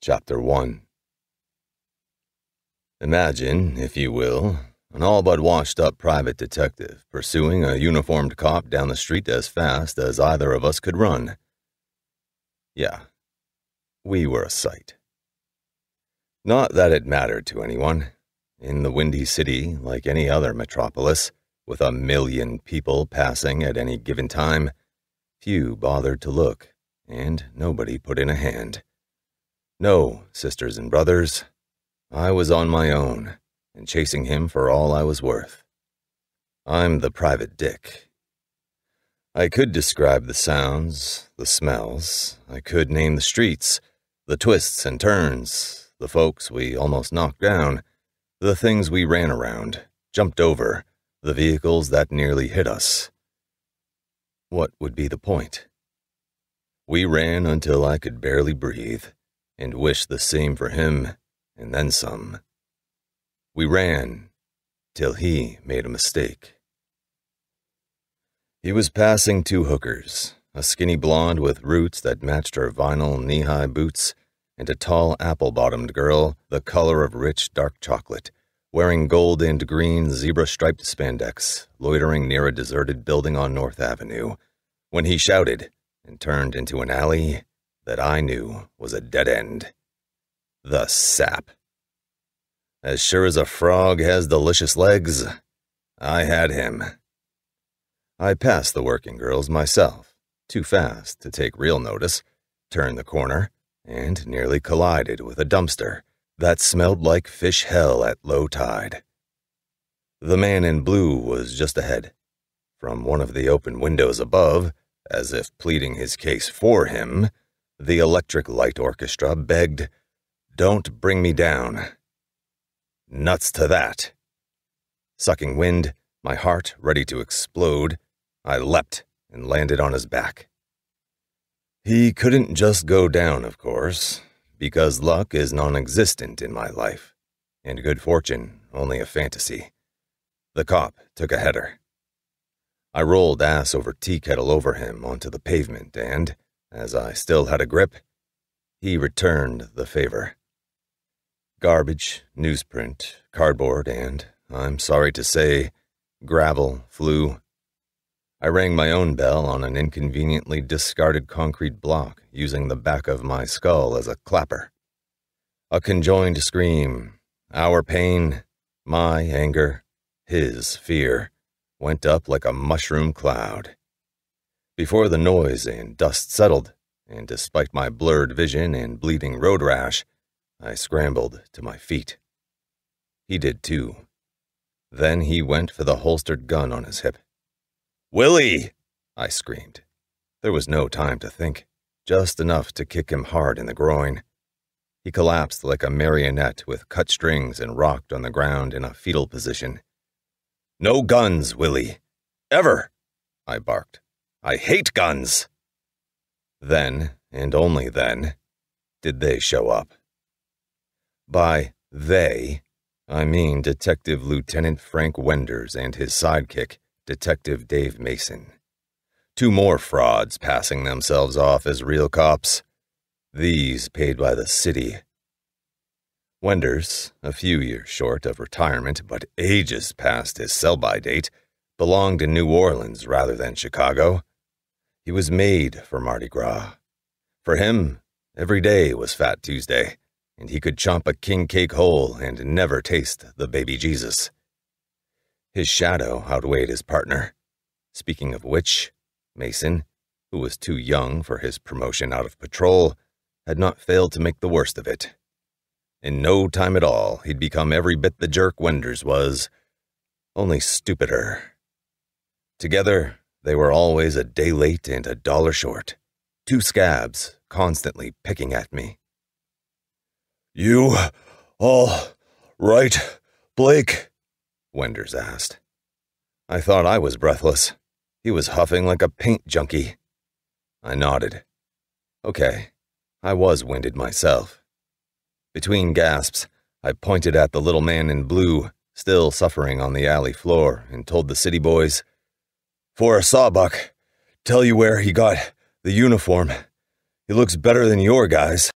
Chapter 1. Imagine, if you will, an all but washed-up private detective pursuing a uniformed cop down the street as fast as either of us could run. Yeah, we were a sight. Not that it mattered to anyone. In the Windy City, like any other metropolis, with 1 million people passing at any given time, few bothered to look, and nobody put in a hand. No, sisters and brothers, I was on my own, and chasing him for all I was worth. I'm the private dick. I could describe the sounds, the smells, I could name the streets, the twists and turns, the folks we almost knocked down, the things we ran around, jumped over, the vehicles that nearly hit us. What would be the point? We ran until I could barely breathe, and wished the same for him, and then some. We ran till he made a mistake. He was passing 2 hookers, a skinny blonde with roots that matched her vinyl knee-high boots, and a tall apple-bottomed girl, the color of rich dark chocolate, wearing gold and green zebra-striped spandex, loitering near a deserted building on North Avenue, when he shouted and turned into an alley that I knew was a dead end. The sap. As sure as a frog has delicious legs, I had him. I passed the working girls myself, too fast to take real notice, turned the corner, and nearly collided with a dumpster that smelled like fish hell at low tide. The man in blue was just ahead. From one of the open windows above, as if pleading his case for him, the electric light orchestra begged, "Don't bring me down." Nuts to that. Sucking wind, my heart ready to explode, I leapt and landed on his back. He couldn't just go down, of course, because luck is non-existent in my life, and good fortune only a fantasy. The cop took a header. I rolled ass over tea kettle over him onto the pavement, and, as I still had a grip, he returned the favor. Garbage, newsprint, cardboard, and, I'm sorry to say, gravel flew. I rang my own bell on an inconveniently discarded concrete block, using the back of my skull as a clapper. A conjoined scream, our pain, my anger, his fear, went up like a mushroom cloud. Before the noise and dust settled, and despite my blurred vision and bleeding road rash, I scrambled to my feet. He did too. Then he went for the holstered gun on his hip. "Willie!" I screamed. There was no time to think, just enough to kick him hard in the groin. He collapsed like a marionette with cut strings and rocked on the ground in a fetal position. "No guns, Willie. Ever!" I barked. "I hate guns!" Then, and only then, did they show up. By they, I mean Detective Lieutenant Frank Wenders and his sidekick, Detective Dave Mason. 2 more frauds passing themselves off as real cops. These paid by the city. Wenders, a few years short of retirement but ages past his sell-by date, belonged in New Orleans rather than Chicago. He was made for Mardi Gras. For him, every day was Fat Tuesday, and he could chomp a king cake whole and never taste the baby Jesus. His shadow outweighed his partner. Speaking of which, Mason, who was too young for his promotion out of patrol, had not failed to make the worst of it. In no time at all, he'd become every bit the jerk Wenders was, only stupider. Together, they were always a day late and a dollar short, 2 scabs constantly picking at me. "You all right, Blake?" Wenders asked. I thought I was breathless. He was huffing like a paint junkie. I nodded. Okay, I was winded myself. Between gasps, I pointed at the little man in blue, still suffering on the alley floor, and told the city boys, "For a sawbuck, tell you where he got the uniform. He looks better than your guys."